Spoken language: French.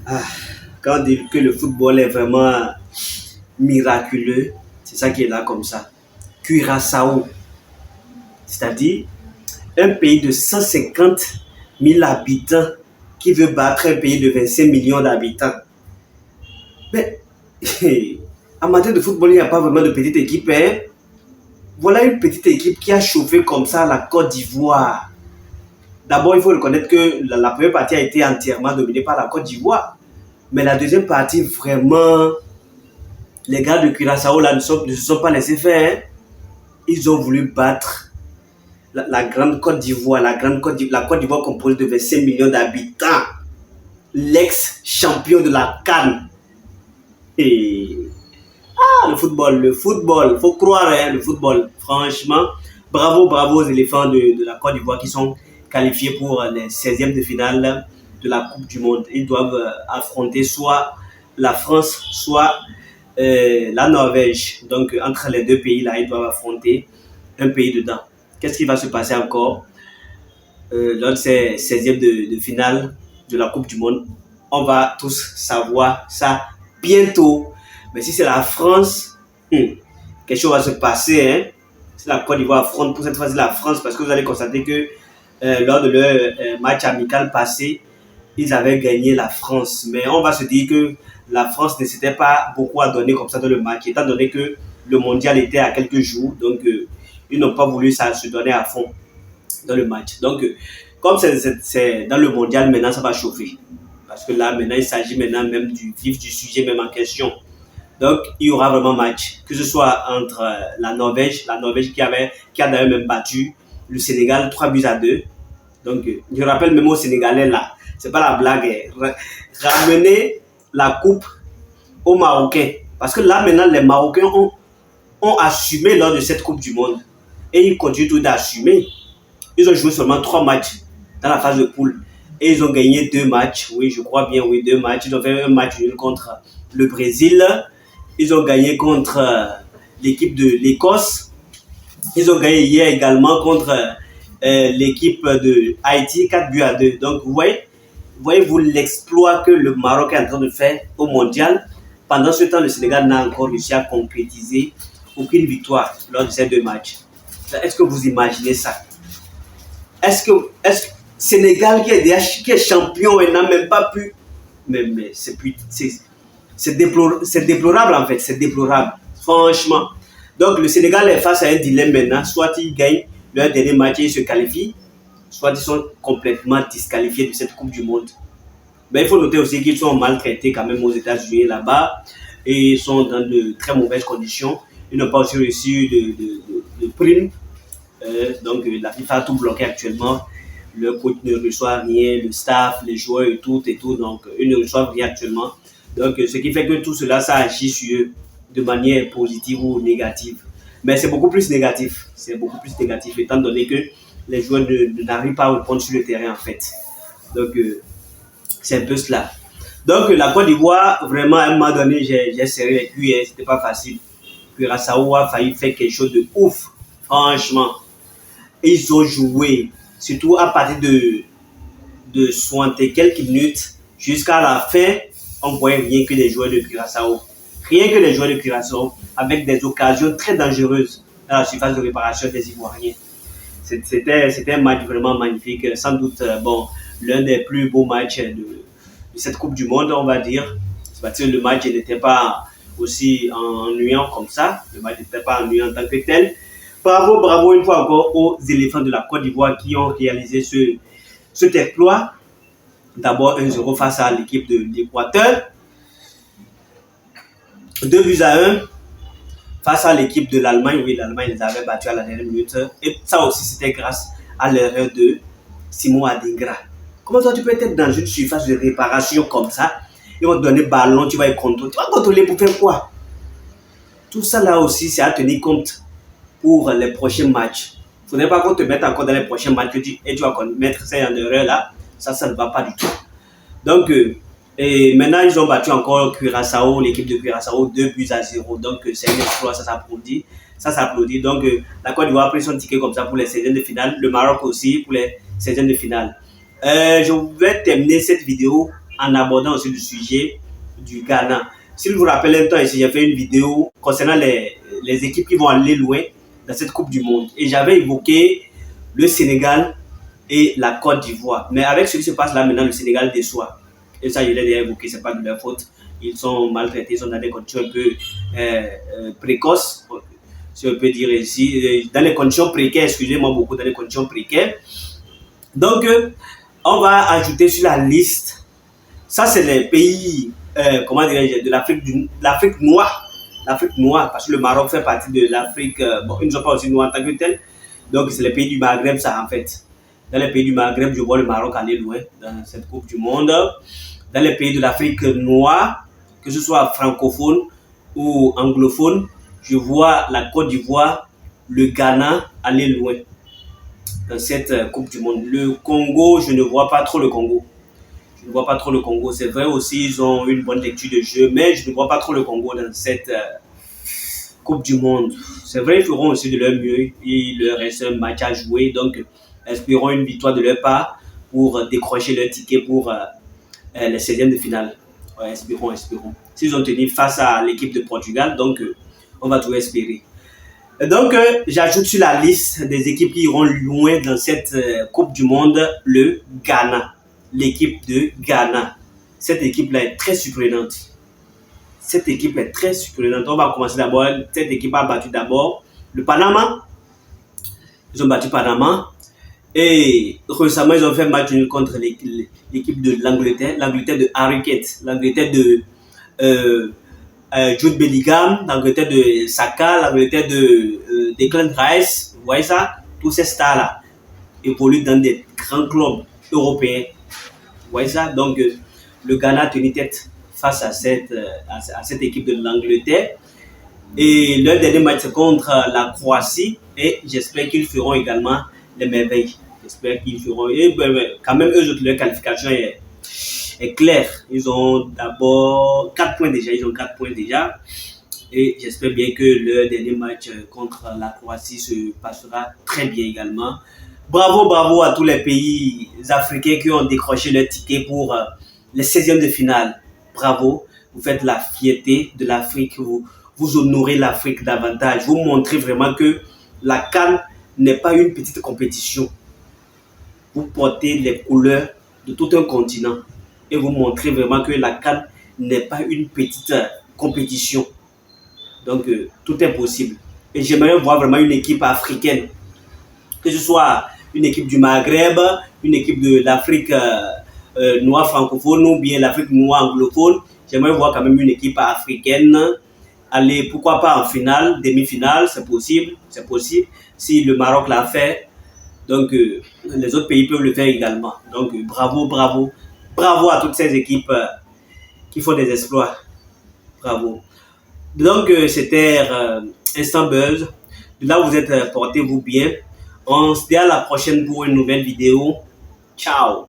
Ah, quand on dit que le football est vraiment miraculeux, c'est ça qui est là comme ça. Curaçao, c'est-à-dire un pays de 150 000 habitants qui veut battre un pays de 25 millions d'habitants. Mais en matière de football, il n'y a pas vraiment de petite équipe. Hein? Voilà une petite équipe qui a chauffé comme ça la Côte d'Ivoire. D'abord, il faut reconnaître que la première partie a été entièrement dominée par la Côte d'Ivoire. Mais la deuxième partie, vraiment, les gars de Curaçao là, ne se sont pas laissés faire. Hein. Ils ont voulu battre la grande Côte d'Ivoire. La Côte d'Ivoire composée de 25 millions d'habitants. L'ex-champion de la CAN. Et le football, faut croire, hein, le football. Franchement, bravo aux éléphants de la Côte d'Ivoire qui sont qualifiés pour les 16e de finale de la Coupe du Monde. Ils doivent affronter soit la France, soit la Norvège. Donc, entre les deux pays-là, ils doivent affronter un pays dedans. Qu'est-ce qui va se passer encore lors de ces 16e de finale de la Coupe du Monde? On va tous savoir ça bientôt. Mais si c'est la France, quelque chose va se passer. Hein? Si la Côte d'Ivoire affronte pour cette fois-ci la France, parce que vous allez constater que lors de leur match amical passé, ils avaient gagné la France. Mais on va se dire que la France ne s'était pas beaucoup à donner comme ça dans le match, étant donné que le mondial était à quelques jours. Donc, ils n'ont pas voulu se donner à fond dans le match. Donc, comme c'est dans le mondial, maintenant, ça va chauffer. Parce que là, maintenant, il s'agit maintenant même du vif du sujet même en question. Donc, il y aura vraiment match. Que ce soit entre la Norvège qui a d'ailleurs même battu le Sénégal 3-2. Donc, je rappelle même aux Sénégalais là, c'est pas la blague, ramener la coupe aux Marocains. Parce que là, maintenant, les Marocains ont assumé lors de cette Coupe du Monde. Et ils continuent tout d'assumer. Ils ont joué seulement 3 matchs dans la phase de poule. Et ils ont gagné 2 matchs. Oui, je crois bien, oui, 2 matchs. Ils ont fait un match nul contre le Brésil. Ils ont gagné contre l'équipe de l'Écosse. Ils ont gagné hier également contre l'équipe de Haïti, 4-2. Donc, voyez-vous l'exploit que le Maroc est en train de faire au mondial. Pendant ce temps, le Sénégal n'a encore réussi à concrétiser aucune victoire lors de ces 2 matchs. Est-ce que vous imaginez ça? Est-ce que Sénégal qui est champion et n'a même pas pu... Mais c'est déplorable en fait, c'est déplorable, franchement. Donc le Sénégal est face à un dilemme maintenant, soit ils gagnent leur dernier match et ils se qualifient, soit ils sont complètement disqualifiés de cette Coupe du Monde. Mais il faut noter aussi qu'ils sont maltraités quand même aux États-Unis là-bas et ils sont dans de très mauvaises conditions. Ils n'ont pas aussi reçu de primes. Donc la FIFA a tout bloqué actuellement. Le coach ne reçoit rien, le staff, les joueurs et tout. Donc ils ne reçoivent rien actuellement. Donc ce qui fait que tout cela, ça agit sur eux de manière positive ou négative. Mais c'est beaucoup plus négatif. C'est beaucoup plus négatif étant donné que les joueurs n'arrivent pas à répondre sur le terrain en fait. Donc c'est un peu cela. Donc la Côte d'Ivoire, vraiment à un moment donné, j'ai serré les cuits, c'était pas facile. Curaçao a failli faire quelque chose de ouf, franchement. Ils ont joué, surtout à partir de 60 et quelques minutes jusqu'à la fin, on voyait rien que les joueurs de Curaçao. Rien que les joueurs de Curaçao avec des occasions très dangereuses dans la surface de réparation des Ivoiriens. C'était un match vraiment magnifique, sans doute l'un des plus beaux matchs de cette Coupe du Monde, on va dire. C'est parce que le match n'était pas aussi ennuyant comme ça. Le match n'était pas ennuyant en tant que tel. Bravo une fois encore aux éléphants de la Côte d'Ivoire qui ont réalisé cet exploit. D'abord 1-0 face à l'équipe de l'Équateur. 2-1 face à l'équipe de l'Allemagne. Oui, l'Allemagne les avait battus à la dernière minute. Et ça aussi, c'était grâce à l'erreur de Simon Adingra. Comment toi, tu peux être dans une surface de réparation comme ça? Ils vont te donner le ballon, tu vas y contrôler. Tu vas contrôler pour faire quoi? Tout ça là aussi, c'est à tenir compte pour les prochains matchs. Il ne faudrait pas qu'on te mette encore dans les prochains matchs et tu vas mettre ça en erreur là. Ça ne va pas du tout. Donc, et maintenant, ils ont battu encore Curaçao, l'équipe de Curaçao, 2-0. Donc, c'est un exploit, ça s'applaudit. Ça s'applaudit. Donc, la Côte d'Ivoire a pris son ticket comme ça pour les 16e de finale. Le Maroc aussi pour les 16e de finale. Je vais terminer cette vidéo en abordant aussi le sujet du Ghana. Si vous vous rappelez un temps ici, j'ai fait une vidéo concernant les équipes qui vont aller loin dans cette Coupe du Monde. Et j'avais évoqué le Sénégal et la Côte d'Ivoire. Mais avec ce qui se passe là maintenant, le Sénégal déçoit. Et ça, je l'ai déjà évoqué, ce n'est pas de leur faute. Ils sont maltraités, ils sont dans des conditions un peu précoces, si on peut dire ici. Dans les conditions précaires, excusez-moi beaucoup, dans les conditions précaires. Donc, on va ajouter sur la liste, ça c'est les pays, comment dirais-je, de l'Afrique noire. L'Afrique noire, parce que le Maroc fait partie de l'Afrique, bon, ils ne sont pas aussi noirs en tant que tels. Donc, c'est les pays du Maghreb, ça en fait. Dans les pays du Maghreb, je vois le Maroc aller loin dans cette Coupe du Monde. Dans les pays de l'Afrique noire, que ce soit francophone ou anglophone, je vois la Côte d'Ivoire, le Ghana aller loin dans cette Coupe du Monde. Le Congo, je ne vois pas trop le Congo. Je ne vois pas trop le Congo. C'est vrai aussi, ils ont une bonne lecture de jeu, mais je ne vois pas trop le Congo dans cette Coupe du Monde. C'est vrai, ils feront aussi de leur mieux. Il leur reste un match à jouer, donc espérons une victoire de leur part pour décrocher leur ticket pour les 16e de finale. Ouais, espérons. S'ils ont tenu face à l'équipe de Portugal, donc on va tout espérer. Donc, j'ajoute sur la liste des équipes qui iront loin dans cette Coupe du Monde, le Ghana. L'équipe de Ghana. Cette équipe-là est très surprenante. On va commencer d'abord. Cette équipe a battu d'abord le Panama. Ils ont battu Panama. Et récemment, ils ont fait un match contre l'équipe de l'Angleterre. L'Angleterre de Harry Kane. L'Angleterre de Jude Bellingham, l'Angleterre de Saka, l'Angleterre de Declan Rice, vous voyez ça? Tous ces stars-là évoluent dans des grands clubs européens. Vous voyez ça? Donc, le Ghana a tenu tête face à cette équipe de l'Angleterre. Et leur dernier match, c'est contre la Croatie. Et j'espère qu'ils feront également les merveilles. J'espère qu'ils feront. Et quand même, eux autres, leur qualification est clair. Ils ont d'abord 4 points déjà. Et j'espère bien que leur dernier match contre la Croatie se passera très bien également. Bravo à tous les pays africains qui ont décroché leur ticket pour les 16e de finale. Bravo, vous faites la fierté de l'Afrique, vous honorez l'Afrique davantage. Vous montrez vraiment que la CAN n'est pas une petite compétition. Vous portez les couleurs de tout un continent. Et vous montrez vraiment que la CAN n'est pas une petite compétition. Donc, tout est possible. Et j'aimerais voir vraiment une équipe africaine. Que ce soit une équipe du Maghreb, une équipe de l'Afrique noire francophone ou bien l'Afrique noire anglophone. J'aimerais voir quand même une équipe africaine aller, pourquoi pas en finale, demi-finale, c'est possible. Si le Maroc l'a fait, donc les autres pays peuvent le faire également. Donc, bravo à toutes ces équipes qui font des exploits. Bravo. Donc, c'était Instant Buzz. De là où vous êtes, portez-vous bien. On se dit à la prochaine pour une nouvelle vidéo. Ciao.